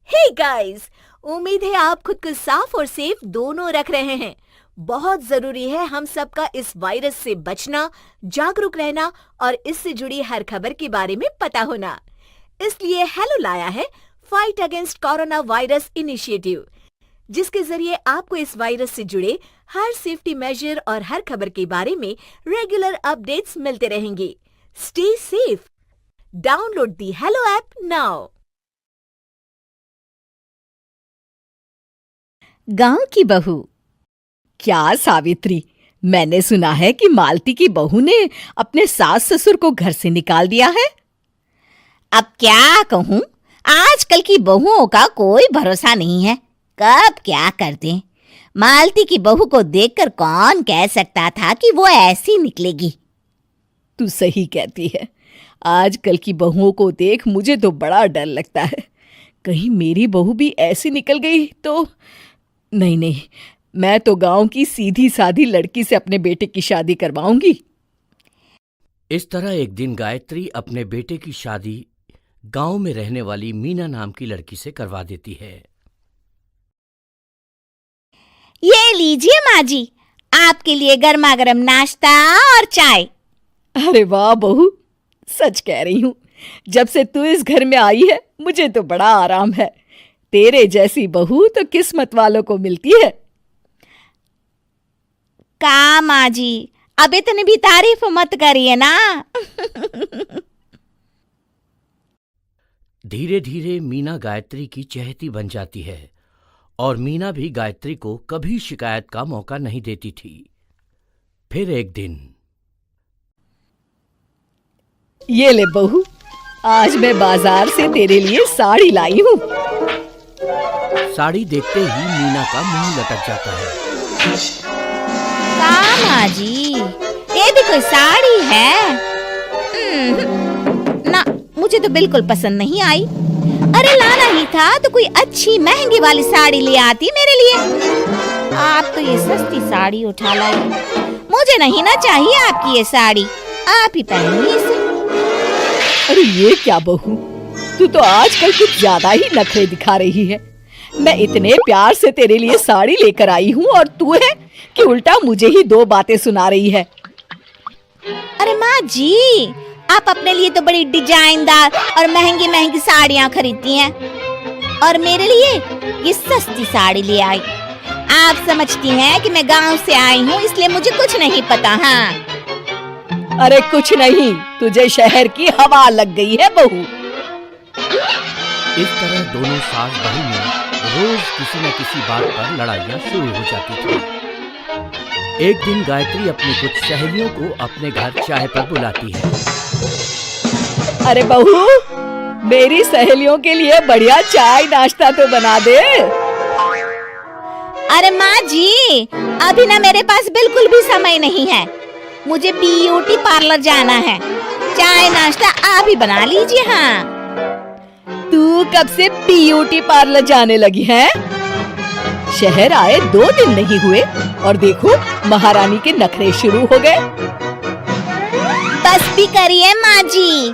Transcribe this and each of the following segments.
Hey guys, उम्मीद है आप खुद को साफ और सेफ दोनों रख रहे हैं। बहुत जरूरी है हम सबका इस वायरस से बचना, जागरूक रहना और इससे जुड़ी हर खबर के बारे में पता होना। इसलिए हेलो लाया है fight against corona virus initiative, जिसके जरिए आपको इस वायरस से जुड़े हर सेफ्टी मेजर और हर खबर के बारे में रेगुलर अपडेट्स मिलते रहेंगे। Stay safe. Download the hello app now. गांव की बहू। क्या सावित्री, मैंने सुना है कि मालती की बहू ने अपने सास ससुर को घर से निकाल दिया है। अब क्या कहूं, आजकल की बहुओं का कोई भरोसा नहीं है, कब क्या कर दें। मालती की बहू को देखकर कौन कह सकता था कि वो ऐसी निकलेगी। तू सही कहती है, आजकल की बहुओं को देख मुझे तो बड़ा डर लगता है। कहीं मेरी बहू भी ऐसी निकल गई तो। नहीं, मैं तो गांव की सीधी सादी लड़की से अपने बेटे की शादी करवाऊंगी। इस तरह एक दिन गायत्री अपने बेटे की शादी गांव में रहने वाली मीना नाम की लड़की से करवा देती है। ये लीजिए माँ जी, आपके लिए गर्मा गर्म नाश्ता और चाय। अरे वाह बहू, सच कह रही हूँ, जब से तू इस घर में आई है मुझे तो बड़ा आराम है। तेरे जैसी बहू तो किस्मत वालों को मिलती है। का माँ जी, अब इतनी भी तारीफ मत करिए ना। धीरे धीरे मीना गायत्री की चहेती बन जाती है और मीना भी गायत्री को कभी शिकायत का मौका नहीं देती थी। फिर एक दिन, ये ले बहू, आज मैं बाजार से तेरे लिए साड़ी लाई हूँ। साड़ी देखते ही मीना का मुंह लटक जाता है। का माँ जी, ये भी कोई साड़ी है? ना, मुझे तो बिल्कुल पसंद नहीं आई। अरे लाना ही था तो कोई अच्छी महंगी वाली साड़ी ले आती मेरे लिए। आप तो ये सस्ती साड़ी उठा लाई। मुझे नहीं ना चाहिए आपकी ये साड़ी, आप ही पहनिए इसे। अरे ये क्या बहू, तू तो आजकल कुछ ज्यादा ही नखरे दिखा रही है। मैं इतने प्यार से तेरे लिए साड़ी लेकर आई हूँ और तू है कि उल्टा मुझे ही दो बातें सुना रही है। अरे माँ जी, आप अपने लिए तो बड़ी डिजाइनदार और महंगी महंगी साड़ियाँ खरीदती हैं और मेरे लिए ये सस्ती साड़ी ले आई। आप समझती हैं कि मैं गांव से आई हूँ इसलिए मुझे कुछ नहीं पता। हाँ, अरे कुछ नहीं, तुझे शहर की हवा लग गई है बहू। इस तरह दोनों सास बहू में रोज किसी न किसी बात पर लड़ाइयाँ शुरू हो जाती थी। एक दिन गायत्री अपनी कुछ सहेलियों को अपने घर चाय पर बुलाती है। अरे बहू, मेरी सहेलियों के लिए बढ़िया चाय नाश्ता तो बना दे। अरे माँ जी, अभी ना मेरे पास बिल्कुल भी समय नहीं है, मुझे ब्यूटी पार्लर जाना है। चाय नाश्ता आप ही बना लीजिए। हाँ, तू कब से ब्यूटी पार्लर जाने लगी है? शहर आए 2 दिन नहीं हुए और देखो महारानी के नखरे शुरू हो गए। बस भी करिए माँ जी,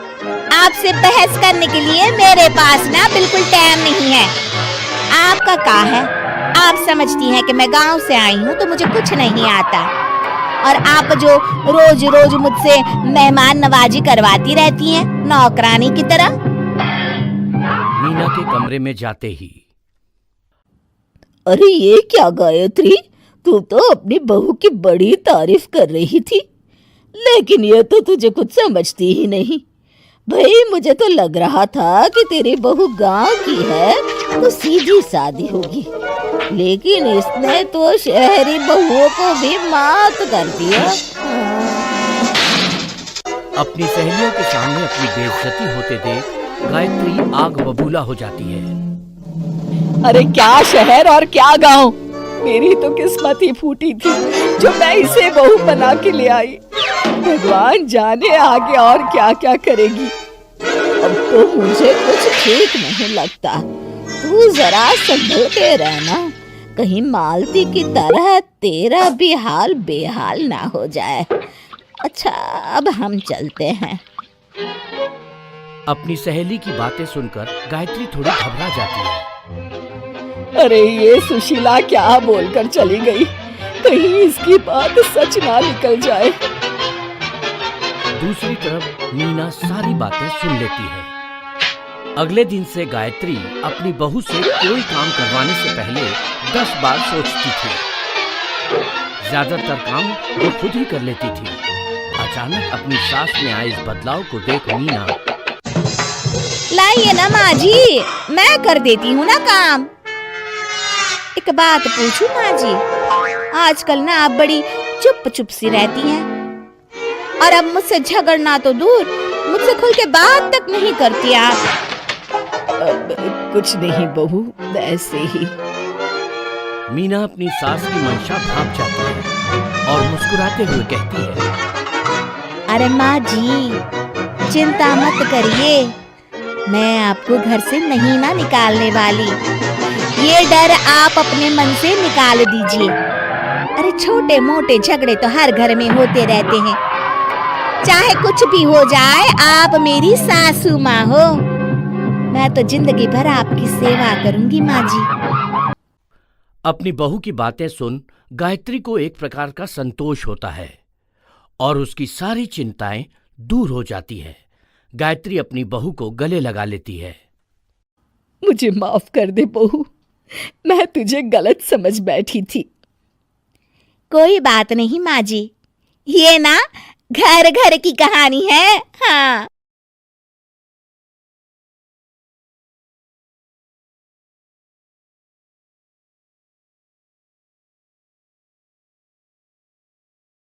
आपसे बहस करने के लिए मेरे पास ना बिल्कुल टाइम नहीं है। आपका क्या है, आप समझती हैं कि मैं गांव से आई हूँ तो मुझे कुछ नहीं आता और आप जो रोज रोज मुझसे मेहमान नवाजी करवाती रहती हैं नौकरानी की तरह। मीना के कमरे में जाते ही, अरे ये क्या गायत्री, तू तो अपनी बहू की बड़ी तारीफ कर रही थी, लेकिन ये तो तुझे कुछ समझती ही नहीं। भाई मुझे तो लग रहा था कि तेरी बहू गांव की है तो सीधी सादी होगी, लेकिन इसने तो शहरी बहुओं को भी मात कर दिया। अपनी सहेलियों के सामने अपनी बेइज्जती होते देख गायत्री आग बबूला हो जाती है। अरे क्या शहर और क्या गांव, मेरी तो किस्मत ही फूटी थी जो मैं इसे बहू बना के ले आई। भगवान जाने आगे और क्या क्या करेगी। अब तो मुझे कुछ ठीक नहीं लगता। तू जरा संभल के रहना, कहीं मालती की तरह तेरा भी हाल बेहाल ना हो जाए। अच्छा, अब हम चलते हैं। अपनी सहेली की बातें सुनकर गायत्री थोड़ी घबरा जाती है। अरे ये सुशीला क्या बोलकर चली गई, कहीं इसकी बात सच ना निकल जाए। दूसरी तरफ मीना सारी बातें सुन लेती है। अगले दिन से गायत्री अपनी बहू से कोई काम करवाने से पहले 10 बार सोचती थी। ज्यादातर काम वो खुद ही कर लेती थी। अचानक अपनी सास में आए इस बदलाव को देख मीना, लाइए ना माँ जी, मैं कर देती हूँ ना काम। एक बात पूछूं माँ जी, आजकल ना आप बड़ी चुप चुप सी रहती हैं, और अब मुझसे झगड़ना तो दूर, मुझसे खुल के बात तक नहीं करती आप। कुछ नहीं बहू, ऐसे ही। मीना अपनी सास की मंशा भाप जाती है और मुस्कुराते हुए कहती है, अरे माँ जी, चिंता मत करिए, मैं आपको घर से नहीं ना निकालने वाली। ये डर आप अपने मन से निकाल दीजिए। अरे छोटे मोटे झगड़े तो हर घर में होते रहते हैं, चाहे कुछ भी हो जाए, आप मेरी सासू माँ हो। मैं तो जिंदगी भर आपकी सेवा करूंगी माँ जी। अपनी बहू की बातें सुन गायत्री को एक प्रकार का संतोष होता है और उसकी सारी चिंताएं दूर हो जाती है। गायत्री अपनी बहू को गले लगा लेती है। मुझे माफ कर दे बहू, मैं तुझे गलत समझ बैठी थी। कोई बात नहीं माँ जी, ये ना घर घर की कहानी है। हाँ।